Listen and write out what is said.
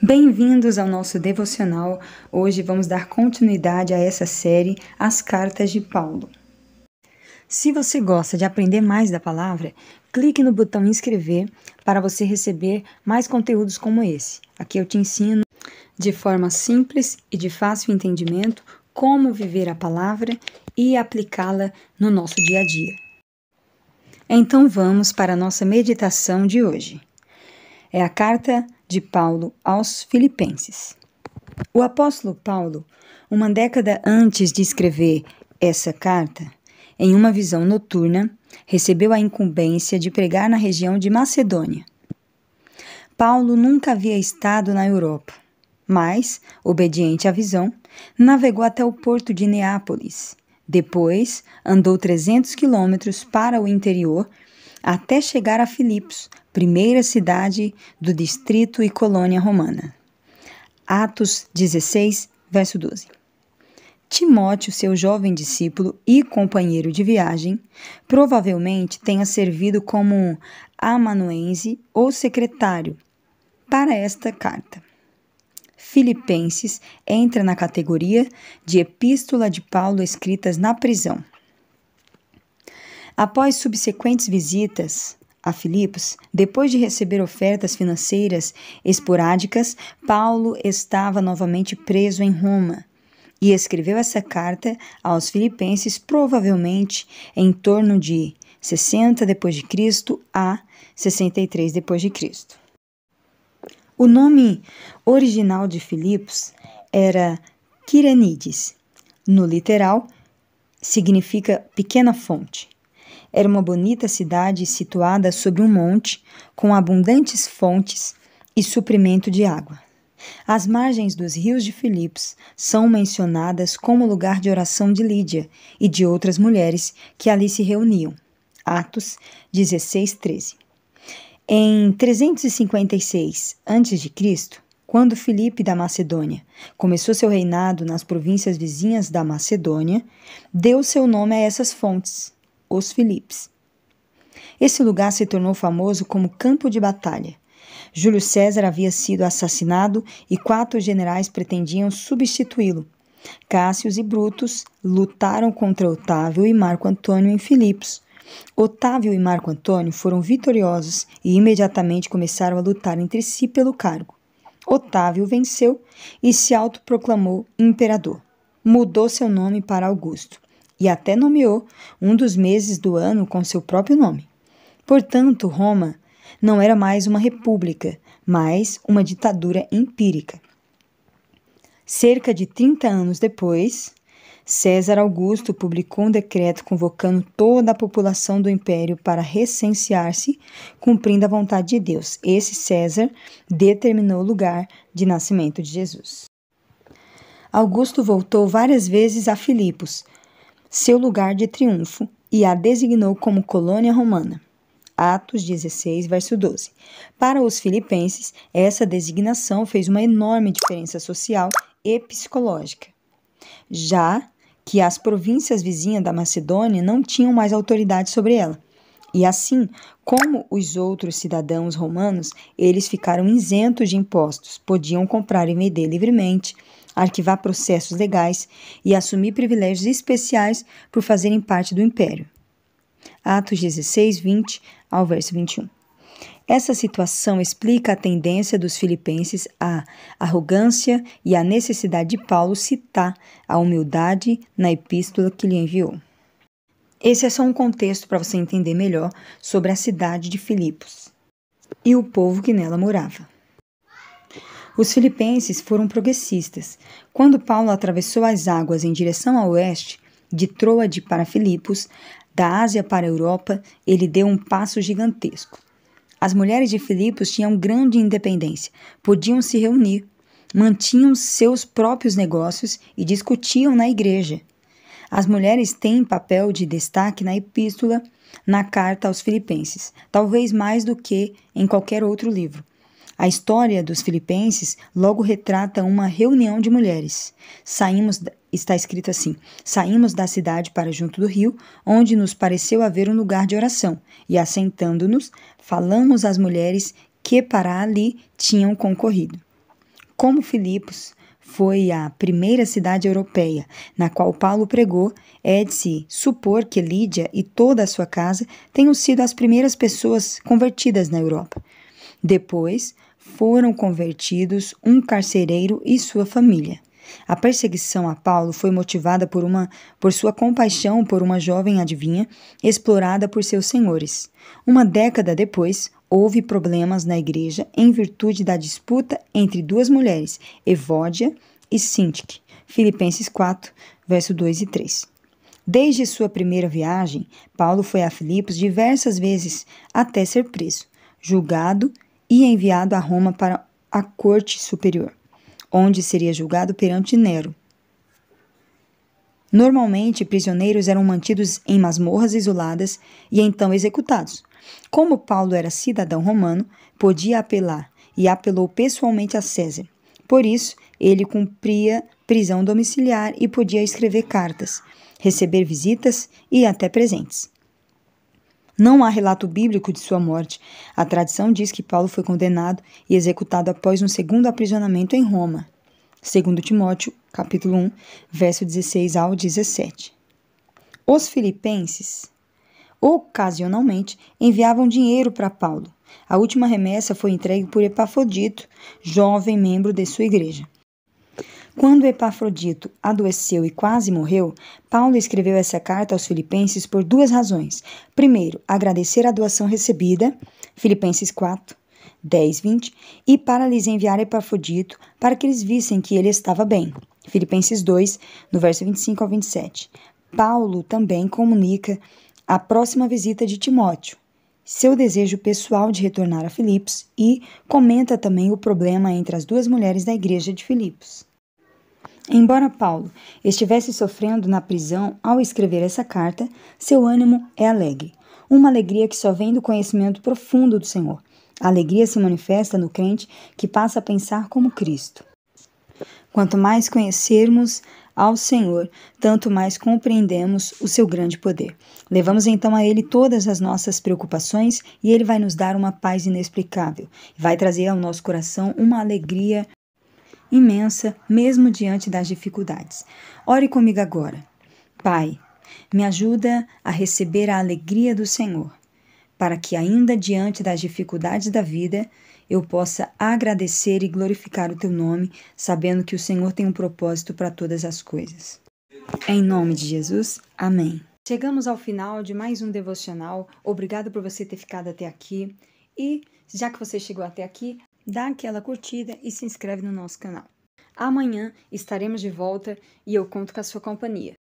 Bem-vindos ao nosso devocional. Hoje vamos dar continuidade a essa série, As Cartas de Paulo. Se você gosta de aprender mais da palavra, clique no botão inscrever para você receber mais conteúdos como esse. Aqui eu te ensino de forma simples e de fácil entendimento como viver a palavra e aplicá-la no nosso dia a dia. Então vamos para a nossa meditação de hoje. É a carta de Paulo aos Filipenses. O apóstolo Paulo, uma década antes de escrever essa carta, em uma visão noturna, recebeu a incumbência de pregar na região de Macedônia. Paulo nunca havia estado na Europa, mas, obediente à visão, navegou até o porto de Neápolis. Depois, andou 300 quilômetros para o interior, até chegar a Filipos, primeira cidade do distrito e colônia romana. Atos 16, verso 12. Timóteo, seu jovem discípulo e companheiro de viagem, provavelmente tenha servido como amanuense ou secretário para esta carta. Filipenses entra na categoria de epístola de Paulo escritas na prisão. Após subsequentes visitas a Filipos, depois de receber ofertas financeiras esporádicas, Paulo estava novamente preso em Roma e escreveu essa carta aos Filipenses provavelmente em torno de 60 d.C. a 63 d.C. O nome original de Filipos era Quirenides. No literal, significa pequena fonte. Era uma bonita cidade situada sobre um monte, com abundantes fontes e suprimento de água. As margens dos rios de Filipos são mencionadas como lugar de oração de Lídia e de outras mulheres que ali se reuniam. Atos 16, 13. Em 356 a.C., quando Filipe da Macedônia começou seu reinado nas províncias vizinhas da Macedônia, deu seu nome a essas fontes, os Filipos. Esse lugar se tornou famoso como campo de batalha. Júlio César havia sido assassinado e 4 generais pretendiam substituí-lo. Cássio e Brutus lutaram contra Otávio e Marco Antônio em Filipos. Otávio e Marco Antônio foram vitoriosos e imediatamente começaram a lutar entre si pelo cargo. Otávio venceu e se autoproclamou imperador. Mudou seu nome para Augusto e até nomeou um dos meses do ano com seu próprio nome. Portanto, Roma não era mais uma república, mas uma ditadura empírica. Cerca de 30 anos depois, César Augusto publicou um decreto convocando toda a população do império para recensear-se, cumprindo a vontade de Deus. Esse César determinou o lugar de nascimento de Jesus. Augusto voltou várias vezes a Filipos, seu lugar de triunfo, e a designou como colônia romana. Atos 16, verso 12. Para os filipenses, essa designação fez uma enorme diferença social e psicológica, já que as províncias vizinhas da Macedônia não tinham mais autoridade sobre ela. E assim, como os outros cidadãos romanos, eles ficaram isentos de impostos, podiam comprar e vender livremente, arquivar processos legais e assumir privilégios especiais por fazerem parte do império. Atos 16, 20 ao verso 21. Essa situação explica a tendência dos filipenses à arrogância e a necessidade de Paulo citar a humildade na epístola que lhe enviou. Esse é só um contexto para você entender melhor sobre a cidade de Filipos e o povo que nela morava. Os filipenses foram progressistas. Quando Paulo atravessou as águas em direção ao oeste, de Troade para Filipos, da Ásia para a Europa, ele deu um passo gigantesco. As mulheres de Filipos tinham grande independência, podiam se reunir, mantinham seus próprios negócios e discutiam na igreja. As mulheres têm papel de destaque na epístola, na carta aos Filipenses, talvez mais do que em qualquer outro livro. A história dos filipenses logo retrata uma reunião de mulheres. Está escrito assim: saímos da cidade para junto do rio, onde nos pareceu haver um lugar de oração, e assentando-nos, falamos às mulheres que para ali tinham concorrido. Como Filipos foi a primeira cidade europeia na qual Paulo pregou, é de se supor que Lídia e toda a sua casa tenham sido as primeiras pessoas convertidas na Europa. Depois, foram convertidos um carcereiro e sua família. A perseguição a Paulo foi motivada por sua compaixão por uma jovem adivinha explorada por seus senhores. Uma década depois, houve problemas na igreja em virtude da disputa entre duas mulheres, Evódia e Sintique. Filipenses 4, verso 2 e 3. Desde sua primeira viagem, Paulo foi a Filipos diversas vezes até ser preso, julgado e enviado a Roma para a corte superior, onde seria julgado perante Nero. Normalmente, prisioneiros eram mantidos em masmorras isoladas e então executados. Como Paulo era cidadão romano, podia apelar e apelou pessoalmente a César. Por isso, ele cumpria prisão domiciliar e podia escrever cartas, receber visitas e até presentes. Não há relato bíblico de sua morte. A tradição diz que Paulo foi condenado e executado após um segundo aprisionamento em Roma. 2 Timóteo, capítulo 1, verso 16 ao 17. Os filipenses, ocasionalmente, enviavam dinheiro para Paulo. A última remessa foi entregue por Epafrodito, jovem membro de sua igreja. Quando Epafrodito adoeceu e quase morreu, Paulo escreveu essa carta aos filipenses por duas razões. Primeiro, agradecer a doação recebida, Filipenses 4, 10, 20, e para lhes enviar Epafrodito, para que eles vissem que ele estava bem, Filipenses 2, no verso 25 ao 27. Paulo também comunica a próxima visita de Timóteo, seu desejo pessoal de retornar a Filipos, e comenta também o problema entre as duas mulheres da igreja de Filipos. Embora Paulo estivesse sofrendo na prisão ao escrever essa carta, seu ânimo é alegre. Uma alegria que só vem do conhecimento profundo do Senhor. A alegria se manifesta no crente que passa a pensar como Cristo. Quanto mais conhecermos ao Senhor, tanto mais compreendemos o seu grande poder. Levamos então a Ele todas as nossas preocupações e Ele vai nos dar uma paz inexplicável. Vai trazer ao nosso coração uma alegria imensa, mesmo diante das dificuldades. Ore comigo agora. Pai, me ajuda a receber a alegria do Senhor, para que ainda diante das dificuldades da vida, eu possa agradecer e glorificar o Teu nome, sabendo que o Senhor tem um propósito para todas as coisas. Em nome de Jesus, amém. Chegamos ao final de mais um devocional. Obrigado por você ter ficado até aqui. E, já que você chegou até aqui, dá aquela curtida e se inscreve no nosso canal. Amanhã estaremos de volta e eu conto com a sua companhia.